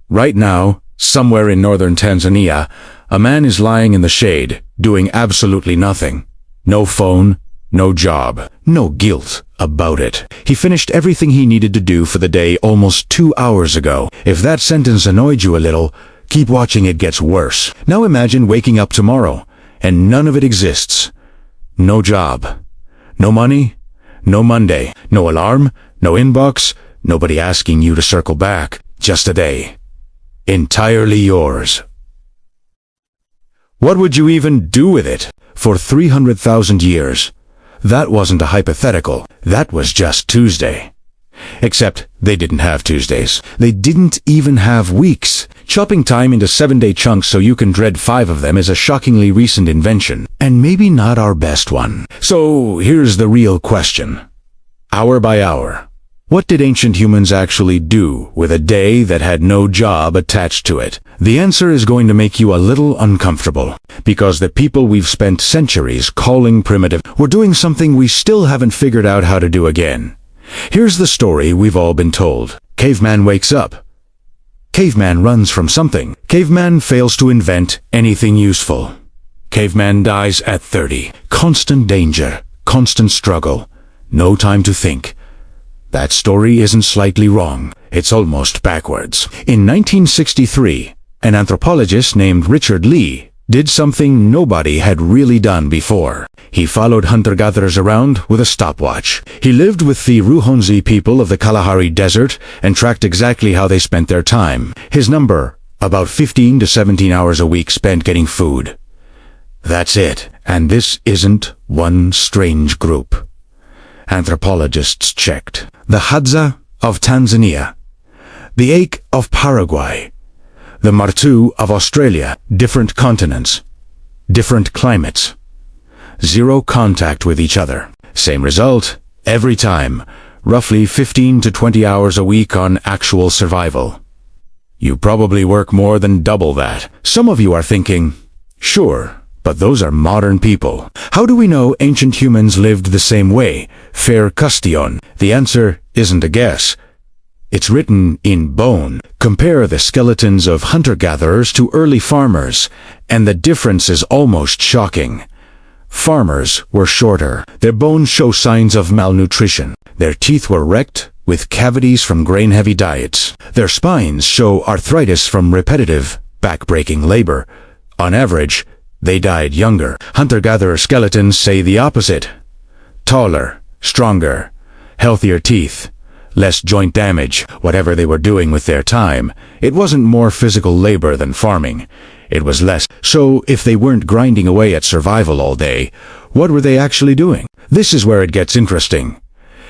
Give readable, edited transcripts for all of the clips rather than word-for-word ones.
Right now, somewhere in northern Tanzania, a man is lying in the shade, doing absolutely nothing. No phone, no job, no guilt about it. He finished everything he needed to do for the day almost 2 hours ago. If that sentence annoyed you a little, keep watching, it gets worse. Now imagine waking up tomorrow, and none of it exists. No job, no money, no Monday, no alarm, no inbox, nobody asking you to circle back. Just a day. Entirely yours. What would you even do with it? For 300,000 years, that wasn't a hypothetical. That was just Tuesday. Except they didn't have Tuesdays. They didn't even have weeks. Chopping time into 7-day chunks so you can dread 5 of them is a shockingly recent invention, and maybe not our best one. So here's the real question. Hour by hour, what did ancient humans actually do with a day that had no job attached to it? The answer is going to make you a little uncomfortable, because the people we've spent centuries calling primitive were doing something we still haven't figured out how to do again. Here's the story we've all been told. Caveman wakes up. Caveman runs from something. Caveman fails to invent anything useful. Caveman dies at 30. Constant danger, constant struggle, no time to think. That story isn't slightly wrong. It's almost backwards. In 1963, an anthropologist named Richard Lee did something nobody had really done before. He followed hunter-gatherers around with a stopwatch. He lived with the Ruhonzi people of the Kalahari Desert and tracked exactly how they spent their time. His number, about 15 to 17 hours a week spent getting food. That's it. And this isn't one strange group. Anthropologists checked. The Hadza of Tanzania, the Ache of Paraguay, the Martu of Australia, different continents, different climates, zero contact with each other. Same result, every time, roughly 15 to 20 hours a week on actual survival. You probably work more than double that. Some of you are thinking, sure, but those are modern people. How do we know ancient humans lived the same way? Fair question. The answer isn't a guess. It's written in bone. Compare the skeletons of hunter-gatherers to early farmers, and the difference is almost shocking. Farmers were shorter. Their bones show signs of malnutrition. Their teeth were wrecked with cavities from grain-heavy diets. Their spines show arthritis from repetitive, back-breaking labor. On average, they died younger. Hunter-gatherer skeletons say the opposite. Taller, stronger, healthier teeth, less joint damage. Whatever they were doing with their time, it wasn't more physical labor than farming. It was less. So if they weren't grinding away at survival all day, what were they actually doing? This is where it gets interesting.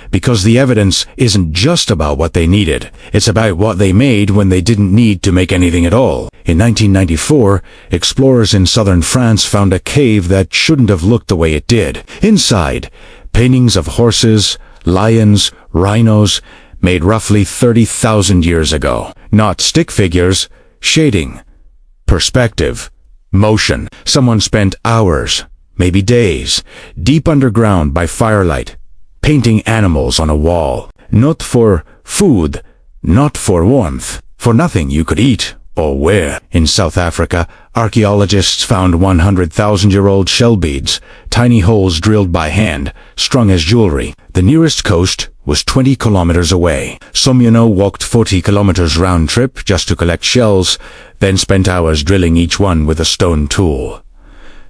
Because the evidence isn't just about what they needed. It's about what they made when they didn't need to make anything at all. In 1994, explorers in southern France found a cave that shouldn't have looked the way it did. Inside, paintings of horses, lions, rhinos, made roughly 30,000 years ago. Not stick figures, shading, perspective, motion. Someone spent hours, maybe days, deep underground by firelight, painting animals on a wall. Not for food, not for warmth, for nothing you could eat or wear. In South Africa, archaeologists found 100,000-year-old shell beads, tiny holes drilled by hand, strung as jewelry. The nearest coast was 20 kilometers away. Somyano walked 40 kilometers round trip just to collect shells, then spent hours drilling each one with a stone tool.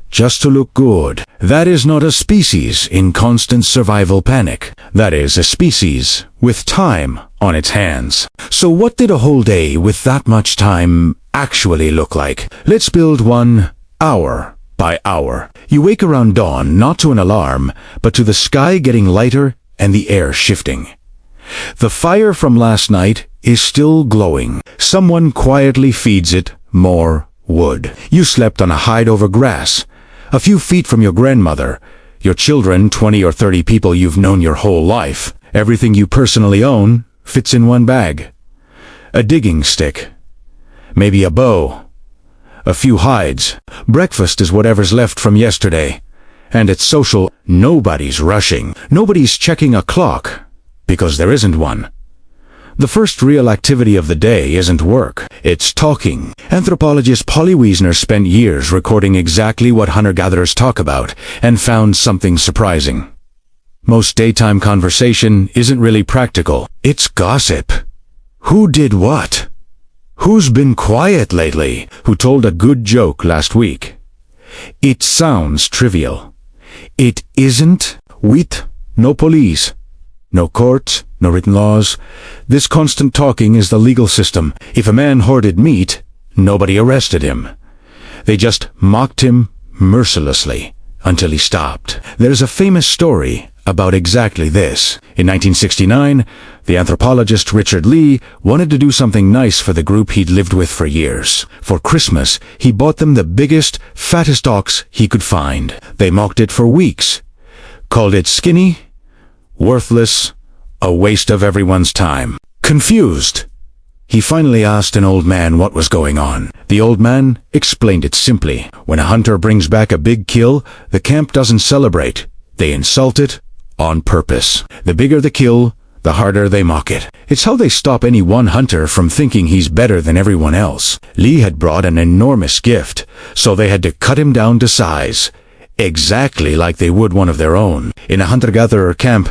Just to look good. That is not a species in constant survival panic. That is a species with time on its hands. So what did a whole day with that much time actually look like? Let's build one hour by hour. You wake around dawn, not to an alarm, but to the sky getting lighter and the air shifting. The fire from last night is still glowing. Someone quietly feeds it more wood. You slept on a hide over grass, a few feet from your grandmother, your children, 20 or 30 people you've known your whole life. Everything you personally own fits in one bag. A digging stick, maybe a bow, a few hides. Breakfast is whatever's left from yesterday. And it's social. Nobody's rushing. Nobody's checking a clock, because there isn't one. The first real activity of the day isn't work, it's talking. Anthropologist Polly Wiesner spent years recording exactly what hunter-gatherers talk about and found something surprising. Most daytime conversation isn't really practical, it's gossip. Who did what? Who's been quiet lately? Who told a good joke last week? It sounds trivial. It isn't. No police, no courts, no written laws. This constant talking is the legal system. If a man hoarded meat, nobody arrested him. They just mocked him mercilessly until he stopped. There's a famous story about exactly this. In 1969, the anthropologist Richard Lee wanted to do something nice for the group he'd lived with for years. For Christmas, he bought them the biggest, fattest ox he could find. They mocked it for weeks, called it skinny, worthless, a waste of everyone's time. Confused, he finally asked an old man what was going on. The old man explained it simply. When a hunter brings back a big kill, the camp doesn't celebrate. They insult it on purpose. The bigger the kill, the harder they mock it. It's how they stop any one hunter from thinking he's better than everyone else. Lee had brought an enormous gift, so they had to cut him down to size, exactly like they would one of their own. In a hunter-gatherer camp,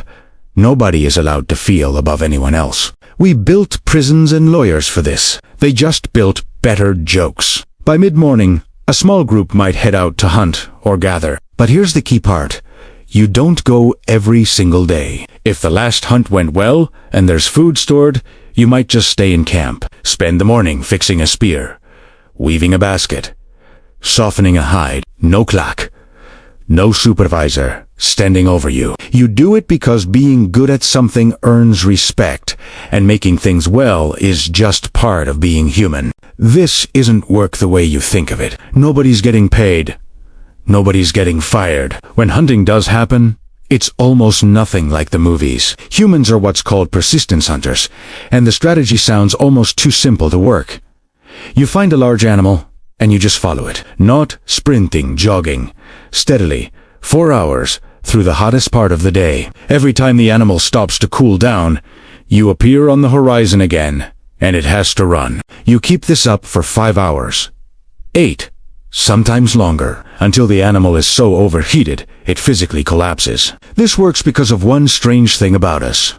nobody is allowed to feel above anyone else. We built prisons and lawyers for this. They just built better jokes. By mid-morning, a small group might head out to hunt or gather. But here's the key part. You don't go every single day. If the last hunt went well and there's food stored, you might just stay in camp. Spend the morning fixing a spear, weaving a basket, softening a hide. No clock, no supervisor standing over you. You do it because being good at something earns respect, and making things well is just part of being human. This isn't work the way you think of it. Nobody's getting paid. Nobody's getting fired. When hunting does happen, it's almost nothing like the movies. Humans are what's called persistence hunters, and the strategy sounds almost too simple to work. You find a large animal, and you just follow it. Not sprinting, jogging. Steadily, 4 hours, through the hottest part of the day. Every time the animal stops to cool down, you appear on the horizon again, and it has to run. You keep this up for 5 hours. 8. Sometimes longer, until the animal is so overheated, it physically collapses. This works because of one strange thing about us.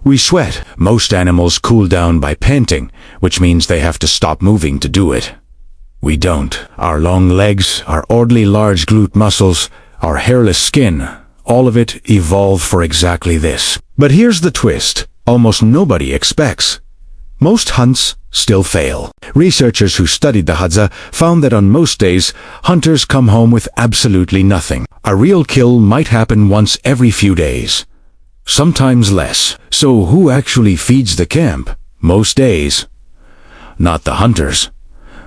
We sweat. Most animals cool down by panting, which means they have to stop moving to do it. We don't. Our long legs, our oddly large glute muscles, our hairless skin, all of it evolved for exactly this. But here's the twist. Almost nobody expects. Most hunts still fail. Researchers who studied the Hadza found that on most days, hunters come home with absolutely nothing. A real kill might happen once every few days, sometimes less. So who actually feeds the camp? Most days, not the hunters.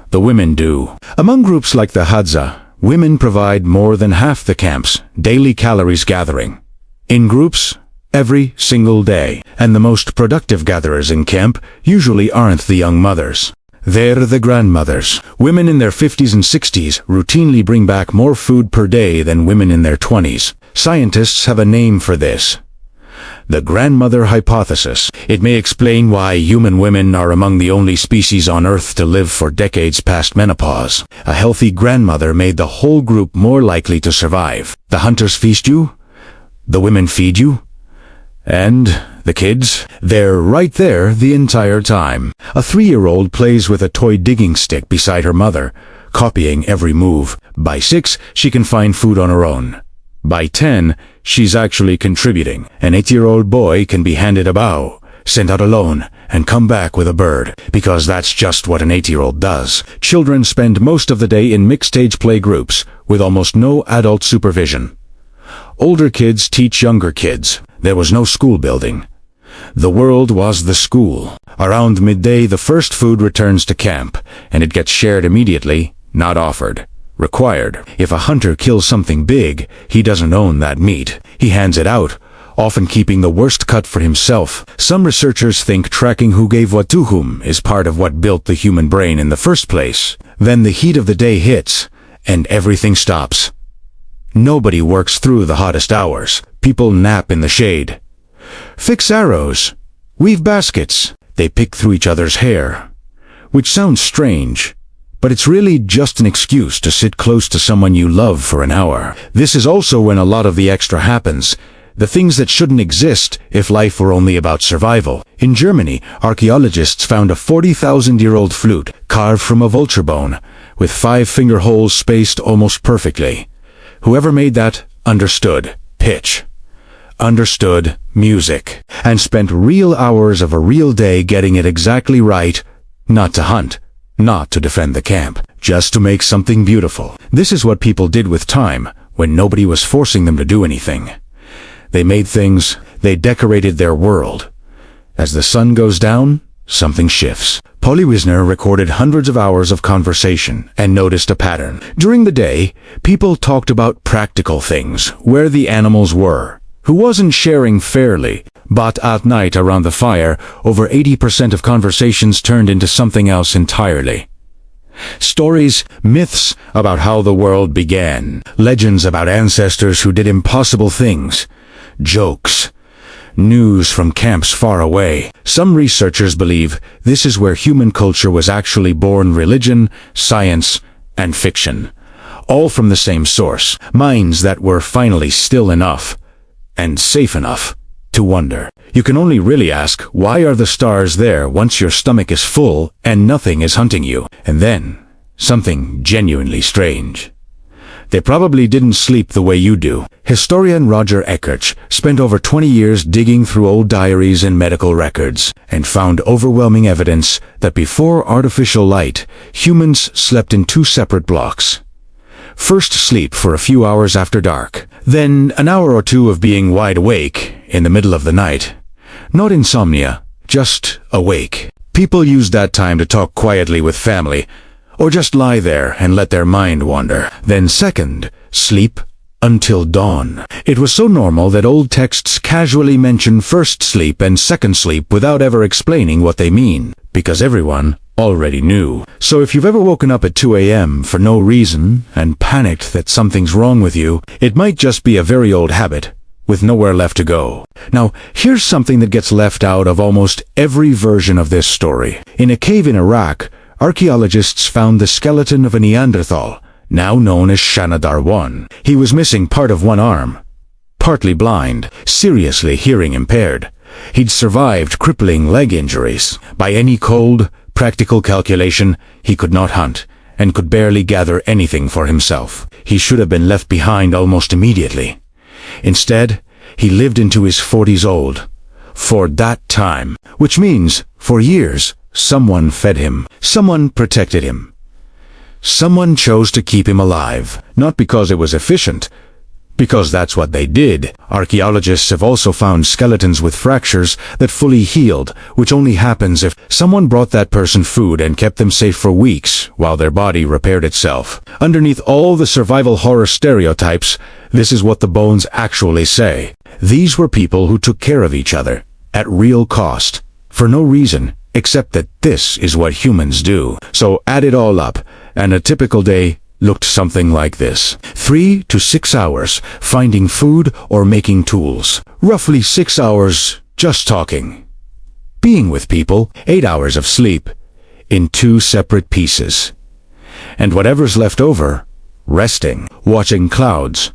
The women do. Among groups like the Hadza, women provide more than half the camp's daily calories gathering. In groups, every single day. And the most productive gatherers in camp usually aren't the young mothers. They're the grandmothers. Women in their 50s and 60s routinely bring back more food per day than women in their 20s. Scientists have a name for this. The grandmother hypothesis. It may explain why human women are among the only species on Earth to live for decades past menopause. A healthy grandmother made the whole group more likely to survive. The hunters feast you, the women feed you, and the kids, they're right there the entire time. A 3-year-old plays with a toy digging stick beside her mother, copying every move. By 6, she can find food on her own. By 10, she's actually contributing. An 8-year-old boy can be handed a bow, sent out alone, and come back with a bird, because that's just what an 8-year-old does. Children spend most of the day in mixed-age play groups, with almost no adult supervision. Older kids teach younger kids. There was no school building. The world was the school. Around midday, the first food returns to camp, and it gets shared immediately, not offered. Required. If a hunter kills something big, he doesn't own that meat. He hands it out, often keeping the worst cut for himself. Some researchers think tracking who gave what to whom is part of what built the human brain in the first place. Then the heat of the day hits, and everything stops. Nobody works through the hottest hours. People nap in the shade, fix arrows, weave baskets, They pick through each other's hair. Which sounds strange, but it's really just an excuse to sit close to someone you love for an hour. This is also when a lot of the extra happens. The things that shouldn't exist if life were only about survival. In Germany, archaeologists found a 40,000-year-old flute carved from a vulture bone, with 5 finger holes spaced almost perfectly. Whoever made that understood pitch, understood music, and spent real hours of a real day getting it exactly right, not to hunt, not to defend the camp, just to make something beautiful. This is what people did with time, when nobody was forcing them to do anything. They made things, they decorated their world. As the sun goes down, something shifts. Polly Wisner recorded hundreds of hours of conversation and noticed a pattern. During the day, people talked about practical things, where the animals were, who wasn't sharing fairly. But at night around the fire, over 80% of conversations turned into something else entirely. Stories, myths about how the world began, legends about ancestors who did impossible things, jokes, news from camps far away. Some researchers believe this is where human culture was actually born: religion, science, and fiction. All from the same source, minds that were finally still enough, and safe enough, to wonder. You can only really ask, why are the stars there once your stomach is full and nothing is hunting you? And then, something genuinely strange. They probably didn't sleep the way you do. Historian Roger Eckertz spent over 20 years digging through old diaries and medical records, and found overwhelming evidence that before artificial light, humans slept in 2 separate blocks. First sleep for a few hours after dark, then an hour or 2 of being wide awake in the middle of the night. Not insomnia, just awake. People used that time to talk quietly with family, or just lie there and let their mind wander. Then second, sleep until dawn. It was so normal that old texts casually mention first sleep and second sleep without ever explaining what they mean, because everyone already knew. So if you've ever woken up at 2 a.m. for no reason and panicked that something's wrong with you, it might just be a very old habit with nowhere left to go. Now, here's something that gets left out of almost every version of this story. In a cave in Iraq, archaeologists found the skeleton of a Neanderthal, now known as Shanadar I. He was missing part of one arm, partly blind, seriously hearing impaired. He'd survived crippling leg injuries. By any cold, practical calculation, he could not hunt, and could barely gather anything for himself. He should have been left behind almost immediately. Instead, he lived into his 40s old. For that time, which means, for years, someone fed him, someone protected him. Someone chose to keep him alive, not because it was efficient, because that's what they did. Archaeologists have also found skeletons with fractures that fully healed, which only happens if someone brought that person food and kept them safe for weeks while their body repaired itself. Underneath all the survival horror stereotypes, this is what the bones actually say. These were people who took care of each other, at real cost, for no reason except that this is what humans do. So add it all up, and a typical day looked something like this. 3 to 6 hours finding food or making tools. Roughly 6 hours just talking. Being with people. 8 hours of sleep in 2 separate pieces. And whatever's left over, resting, watching clouds.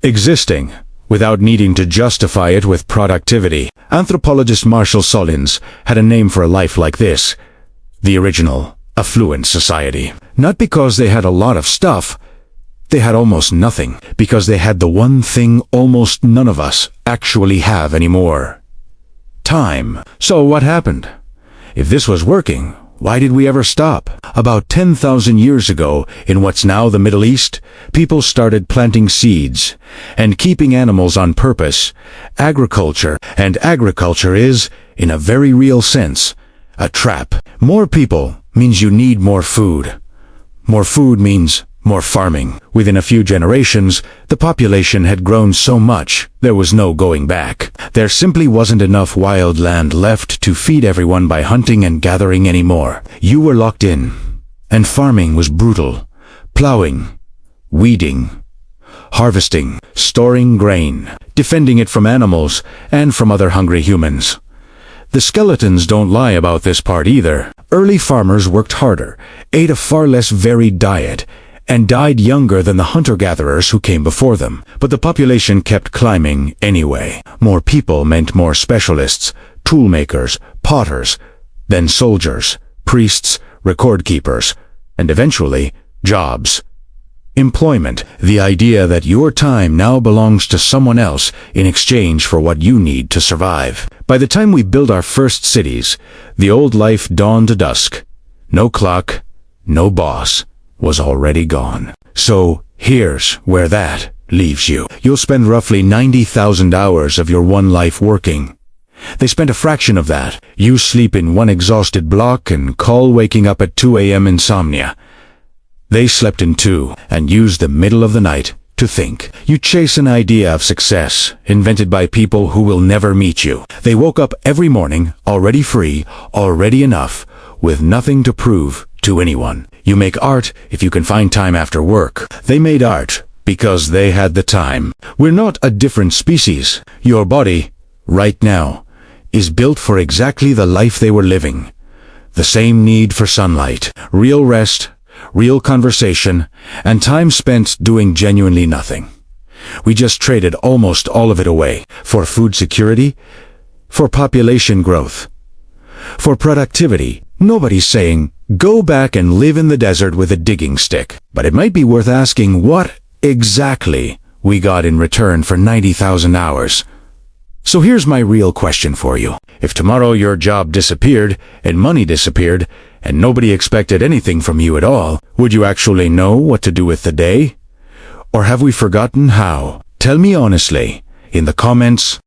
Existing without needing to justify it with productivity. Anthropologist Marshall Solins had a name for a life like this: the original affluent society. Not because they had a lot of stuff, they had almost nothing, because they had the one thing almost none of us actually have anymore: time. So what happened? If this was working, why did we ever stop? About 10,000 years ago, in what's now the Middle East, people started planting seeds and keeping animals on purpose. Agriculture, and agriculture is, in a very real sense, a trap. More people means you need more food. More food means more farming. Within a few generations, the population had grown so much, there was no going back. There simply wasn't enough wild land left to feed everyone by hunting and gathering anymore. You were locked in, and farming was brutal. Plowing, weeding, harvesting, storing grain, defending it from animals and from other hungry humans. The skeletons don't lie about this part either. Early farmers worked harder, ate a far less varied diet, and died younger than the hunter-gatherers who came before them. But the population kept climbing anyway. More people meant more specialists, toolmakers, potters, then soldiers, priests, record keepers, and eventually, jobs. Employment, the idea that your time now belongs to someone else in exchange for what you need to survive. By the time we built our first cities, the old life dawned to dusk. No clock, no boss, was already gone. So here's where that leaves you. You'll spend roughly 90,000 hours of your one life working. They spent a fraction of that. You sleep in one exhausted block and call waking up at 2 a.m. insomnia. They slept in 2 and used the middle of the night to think. You chase an idea of success, invented by people who will never meet you. They woke up every morning, already free, already enough, with nothing to prove to anyone. You make art if you can find time after work. They made art because they had the time. We're not a different species. Your body, right now, is built for exactly the life they were living. The same need for sunlight, real rest, real conversation, and time spent doing genuinely nothing. We just traded almost all of it away for food security, for population growth, for productivity. Nobody's saying, go back and live in the desert with a digging stick. But it might be worth asking what exactly we got in return for 90,000 hours. So here's my real question for you. If tomorrow your job disappeared, and money disappeared, and nobody expected anything from you at all, would you actually know what to do with the day? Or have we forgotten how? Tell me honestly, in the comments